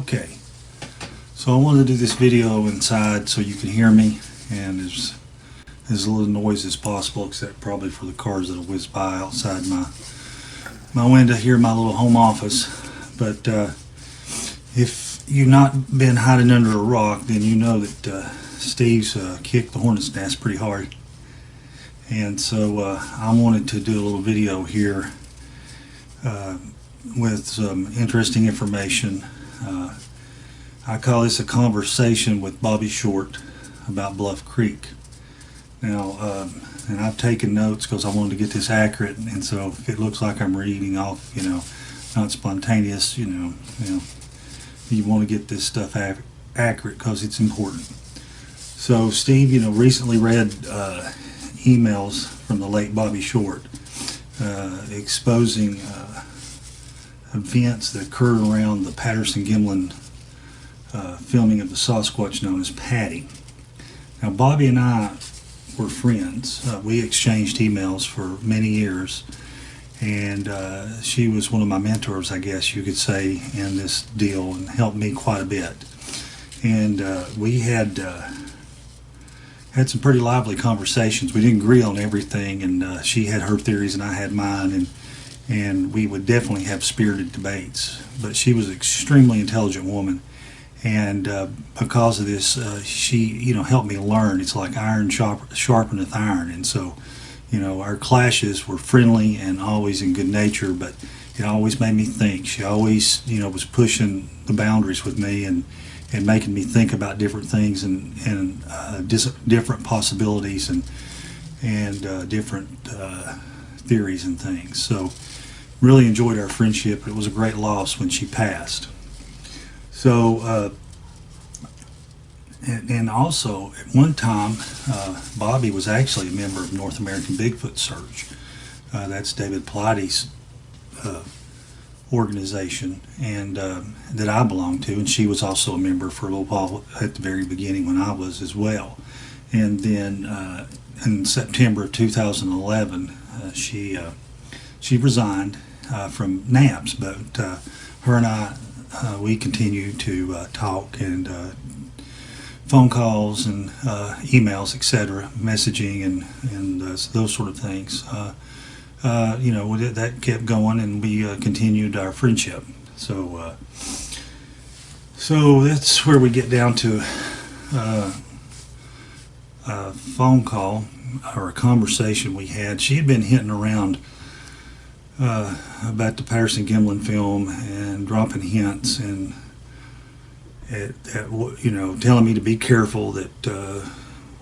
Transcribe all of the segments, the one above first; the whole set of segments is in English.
Okay, so I wanted to do this video inside so you can hear me, and as little noise as possible, except probably for the cars that'll whiz by outside my window here, my little home office. But if you've not been hiding under a rock, then you know that Steve's kicked the hornet's nest pretty hard. And so I wanted to do a little video here with some interesting information. I call this a conversation with Bobby Short about Bluff Creek. Now, and I've taken notes because I wanted to get this accurate, and so if it looks like I'm reading off, not spontaneous, you want to get this stuff accurate because it's important. So Steve, recently read emails from the late Bobby Short exposing events that occurred around the Patterson filming of the Sasquatch known as Patti. Now, Bobby and I were friends. We exchanged emails for many years, and she was one of my mentors, I guess you could say, in this deal, and helped me quite a bit. And we had some pretty lively conversations. We didn't agree on everything, and she had her theories and I had mine, and we would definitely have spirited debates. But she was an extremely intelligent woman, and because of this, she helped me learn. It's like iron sharpeneth iron, and so our clashes were friendly and always in good nature, but it always made me think. She always was pushing the boundaries with me and making me think about different things and different possibilities and different theories and things. So really enjoyed our friendship. It was a great loss when she passed. So and also at one time Bobby was actually a member of North American Bigfoot Search. That's David Patti's organization, and that I belonged to, and she was also a member for a little while at the very beginning when I was as well. And then in September of 2011 she resigned from NABS, but her and I we continued to talk, and phone calls and emails, etc., messaging and those sort of things. That kept going, and we continued our friendship. So that's where we get down to a phone call or a conversation we had. She had been hinting around about the Patterson film and dropping hints and telling me to be careful that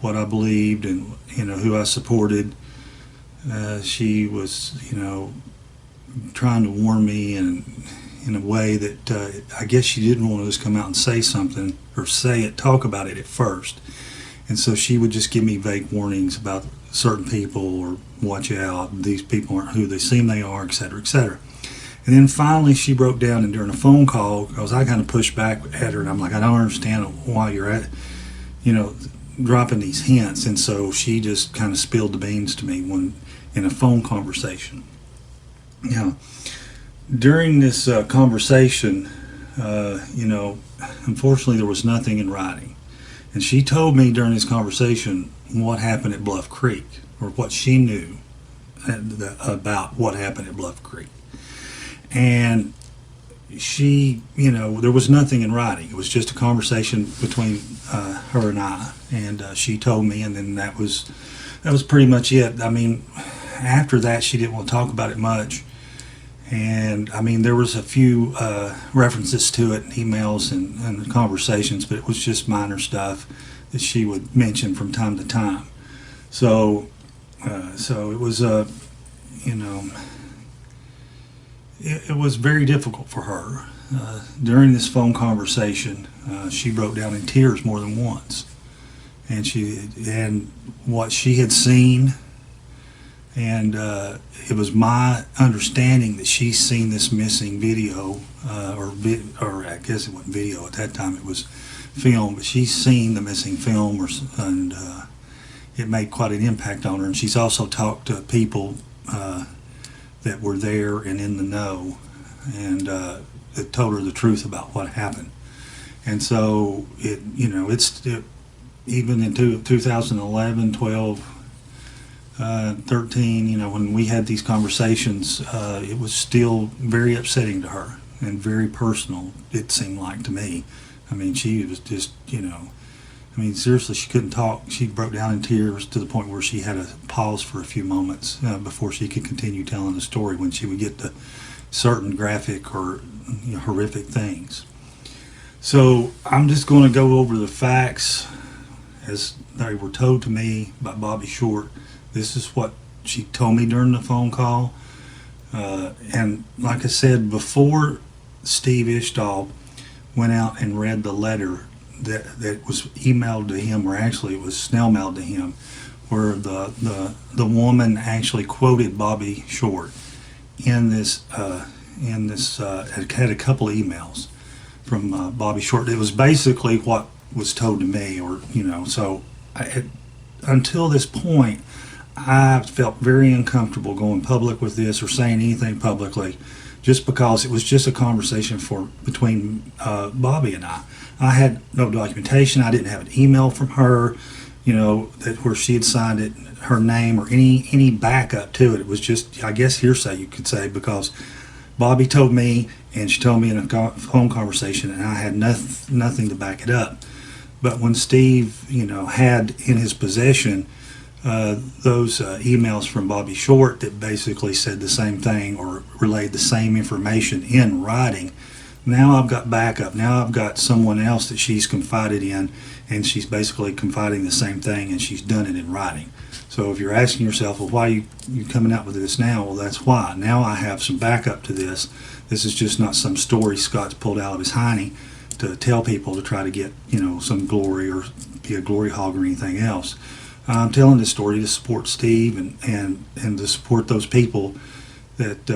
what I believed and who I supported. She was trying to warn me in a way that I guess she didn't want to just come out and say something or talk about it at first, and so she would just give me vague warnings about certain people, or watch out, these people aren't who they seem they are, etc., etc. And then finally she broke down, and during a phone call, because I kind of pushed back at her, and I'm like, I don't understand why you're dropping these hints. And so she just kind of spilled the beans to me in a phone conversation. During this conversation, unfortunately there was nothing in writing, and she told me during this conversation what happened at Bluff Creek, or what she knew about what happened at Bluff Creek. And she, there was nothing in writing. It was just a conversation between her and I, and she told me, and then that was pretty much it. I mean, after that, she didn't want to talk about it much, and I mean, there was a few references to it in emails and conversations, but it was just minor stuff that she would mention from time to time. So it was it was very difficult for her. During this phone conversation, she broke down in tears more than once, and what she had seen, and it was my understanding that she's seen this missing video, or I guess it wasn't video at that time, it was film, but she's seen the missing film, and it made quite an impact on her. And she's also talked to people that were there and in the know, and that told her the truth about what happened. And so even in 2011, 12, 13, when we had these conversations, it was still very upsetting to her and very personal, it seemed like to me. I mean, she was just, seriously, she couldn't talk. She broke down in tears to the point where she had to pause for a few moments before she could continue telling the story when she would get to certain graphic or horrific things. So I'm just going to go over the facts as they were told to me by Bobby Short. This is what she told me during the phone call. And like I said, before Steve Ishdahl went out and read the letter that was emailed to him, or actually it was snail mailed to him, where the woman actually quoted Bobby Short in this it had a couple of emails from Bobby Short. It was basically what was told to me, so until this point, I felt very uncomfortable going public with this or saying anything publicly, just because it was just a conversation between Bobby and I. I had no documentation. I didn't have an email from her, where she had signed it, her name, or any backup to it. It was just, I guess, hearsay, you could say, because Bobby told me, and she told me in a phone conversation, and I had nothing to back it up. But when Steve, had in his possession those emails from Bobby Short that basically said the same thing or relayed the same information in writing, now I've got backup. Now I've got someone else that she's confided in, and she's basically confiding the same thing, and she's done it in writing. So if you're asking yourself, well, why are you coming out with this now? Well, that's why. Now I have some backup to this. This is just not some story Scott's pulled out of his hiney to tell people to try to get, some glory or be a glory hog or anything else. I'm telling this story to support Steve and to support those people that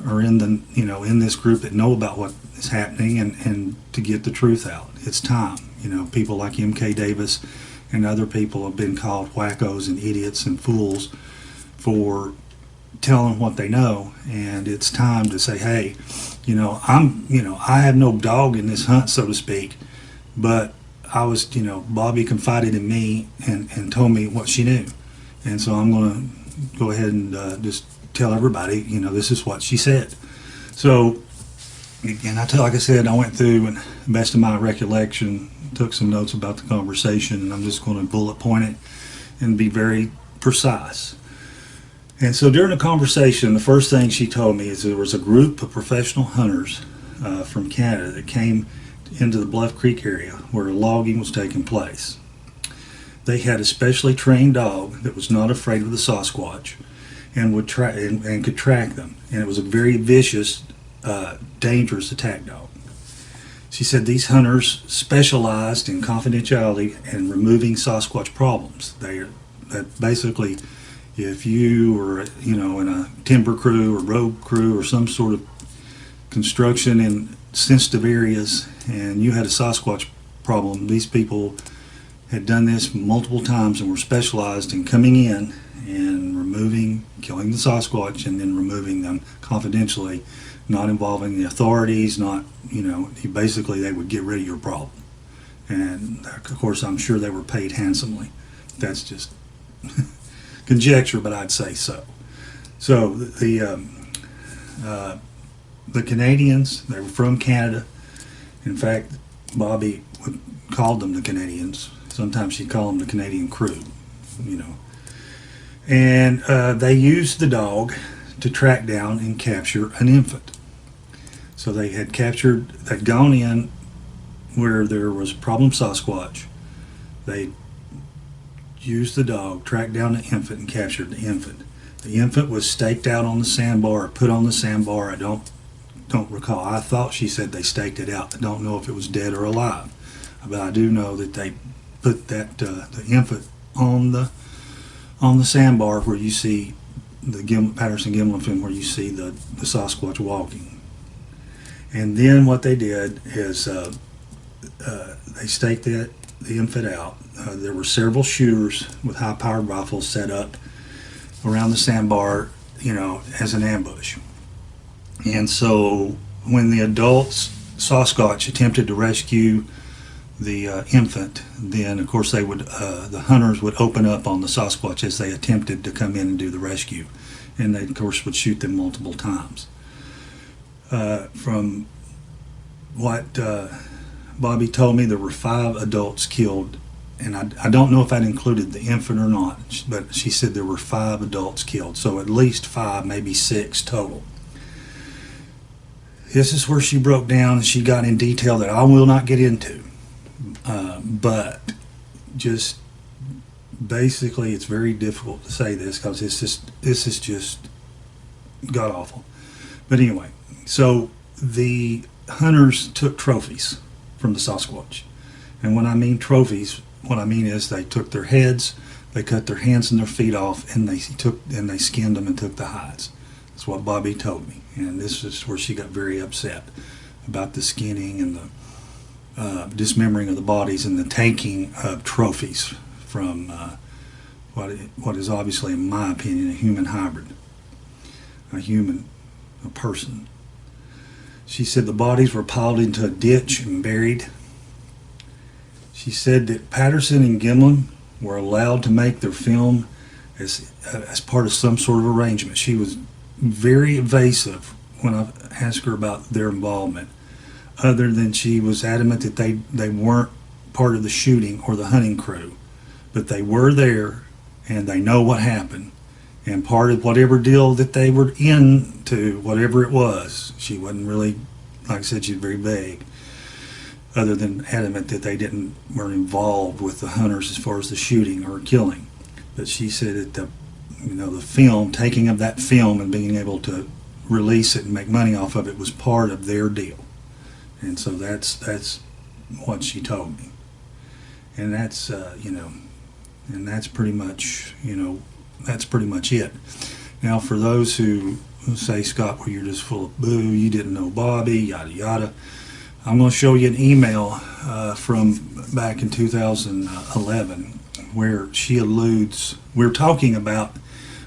are in in this group that know about what is happening, and to get the truth out. It's time. People like M.K. Davis and other people have been called wackos and idiots and fools for telling what they know, and it's time to say, hey, I have no dog in this hunt, so to speak, but I was, Bobby confided in me and told me what she knew, and so I'm going to go ahead and just tell everybody, this is what she said. So, again, like I said, I went through, and the best of my recollection, took some notes about the conversation, and I'm just going to bullet point it and be very precise. And so during the conversation, the first thing she told me is there was a group of professional hunters from Canada that came into the Bluff Creek area where logging was taking place. They had a specially trained dog that was not afraid of the Sasquatch and would and could track them. And it was a very vicious, dangerous attack dog. She said these hunters specialized in confidentiality and removing Sasquatch problems. That basically, if you were, in a timber crew or road crew or some sort of construction in sensitive areas, and you had a Sasquatch problem, these people had done this multiple times and were specialized in coming in and killing the Sasquatch and then removing them confidentially, not involving the authorities, basically they would get rid of your problem. And of course, I'm sure they were paid handsomely. That's just conjecture, but I'd say so. So the Canadians, they were from Canada. In fact, Bobby called them the Canadians. Sometimes she'd call them the Canadian crew, And they used the dog to track down and capture an infant. So they'd gone in where there was problem Sasquatch. They used the dog, tracked down the infant, and captured the infant. The infant was staked out on the sandbar, or put on the sandbar. I don't recall. I thought she said they staked it out. I don't know if it was dead or alive, but I do know that they put that the infant on the sandbar where you see the Patterson Gimlin film, where you see the Sasquatch walking. And then what they did is they staked the infant out. There were several shooters with high-powered rifles set up around the sandbar, as an ambush. And so when the adult Sasquatch attempted to rescue infant, then of course they would the hunters would open up on the Sasquatch as they attempted to come in and do the rescue, and they of course would shoot them multiple times. From what Bobby told me, there were 5 adults killed, and I don't know if that included the infant or not, but she said there were 5 adults killed, so at least 5, maybe 6 total. This is where she broke down and she got in detail that I will not get into. But just basically, it's very difficult to say this because this is just god awful. But anyway, so the hunters took trophies from the Sasquatch, and when I mean trophies, what I mean is they took their heads, they cut their hands and their feet off, and they skinned them and took the hides. That's what Bobby told me, and this is where she got very upset about the skinning and the dismembering of the bodies and the taking of trophies from what is obviously, in my opinion, a human hybrid, a person. She said the bodies were piled into a ditch and buried. She said that Patterson and Gimlin were allowed to make their film as part of some sort of arrangement. She was very evasive when I asked her about their involvement, other than she was adamant that they weren't part of the shooting or the hunting crew, but they were there and they know what happened, and part of whatever deal that they were into, whatever it was. She wasn't really, like I said, she's very vague, other than adamant that they weren't involved with the hunters as far as the shooting or killing. But she said that the film, taking of that film and being able to release it and make money off of it was part of their deal. And so that's what she told me, and that's and that's pretty much it. Now, for those who say, Scott, well, you're just full of boo, you didn't know Bobby, yada yada, I'm going to show you an email from back in 2011 where she alludes. We're talking about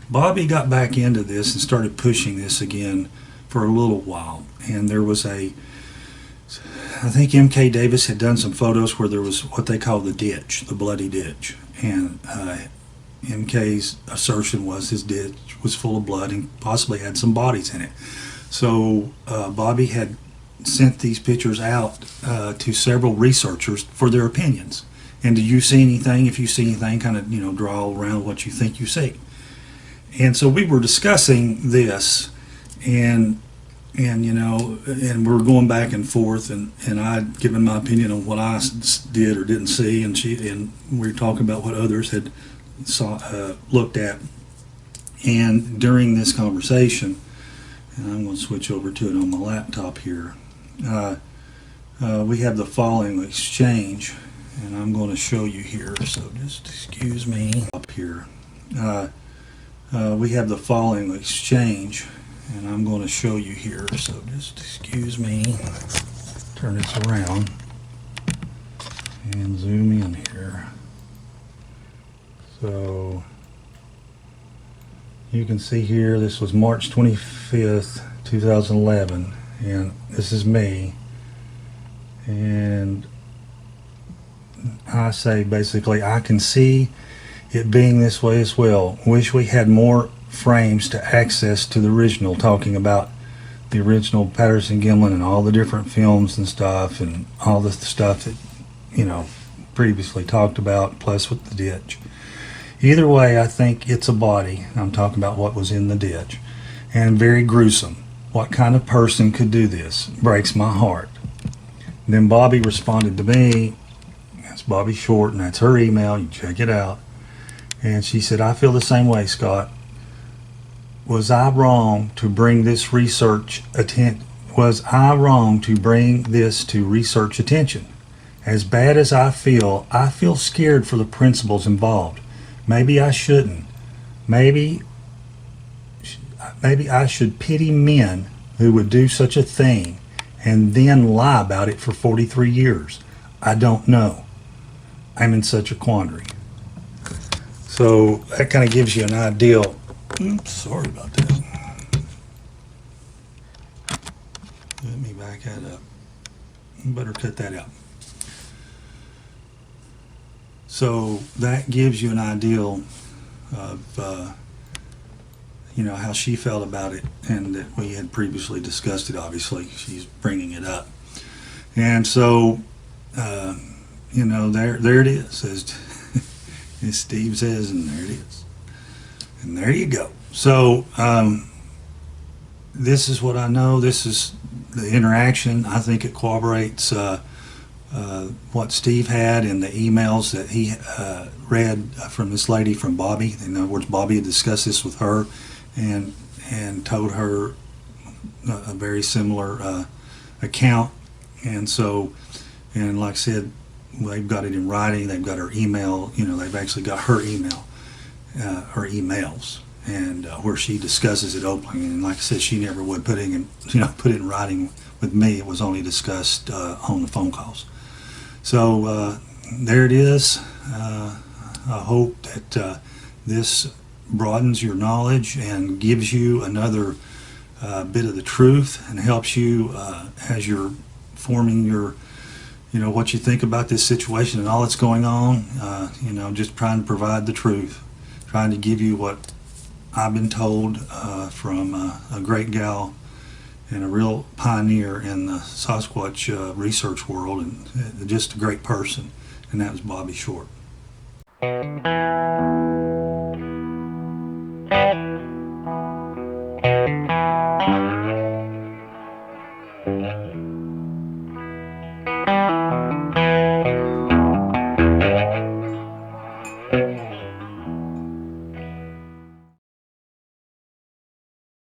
Bobby got back into this and started pushing this again for a little while, and there was I think M.K. Davis had done some photos where there was what they call the ditch, the bloody ditch, and M.K.'s assertion was his ditch was full of blood and possibly had some bodies in it. So Bobby had sent these pictures out to several researchers for their opinions. And do you see anything? If you see anything, kind of draw around what you think you see. And so we were discussing this, and we're going back and forth, and I'd given my opinion on what I did or didn't see, and we were talking about what others had looked at. And during this conversation, and I'm going to switch over to it on my laptop here, we have the following exchange, and I'm going to show you here, so just excuse me up here. We have the following exchange, and I'm going to show you here, so just excuse me. Turn this around and zoom in here. So you can see here, this was March 25th, 2011, and this is me. And I say basically, I can see it being this way as well. Wish we had more frames to access to the original, talking about the original Patterson Gimlin and all the different films and stuff, and all the stuff that previously talked about, plus with the ditch. Either way, I think it's a body. I'm talking about what was in the ditch, and very gruesome. What kind of person could do this? Breaks my heart. And then Bobby responded to me. That's Bobby Short, and that's her email. You check it out. And she said, I feel the same way, Scott. Was I wrong to bring this research Was I wrong to bring this to research attention? As bad as I feel scared for the principals involved. Maybe I shouldn't. Maybe I should pity men who would do such a thing and then lie about it for 43 years. I don't know. I'm in such a quandary. So that kind of gives you an idea. Oops, sorry about that. Let me back that up. Better cut that out. So that gives you an idea of how she felt about it, and that we had previously discussed it. Obviously, she's bringing it up, and so there it is, as Steve says, and there it is, and there you go. So this is what I know. This is the interaction. I think it corroborates what Steve had in the emails that he read from this lady, from Bobby. In other words, Bobby had discussed this with her and told her a very similar account. And so, and like I said, they've got it in writing. They've got her email. They've actually got her email, her emails, and where she discusses it openly. And like I said, she never would put it in writing with me. It was only discussed on the phone calls. So there it is. I hope that this broadens your knowledge and gives you another bit of the truth, and helps you as you're forming your, what you think about this situation and all that's going on. Just trying to provide the truth, trying to give you what I've been told from a great gal and a real pioneer in the Sasquatch research world, and just a great person, and that was Bobby Short.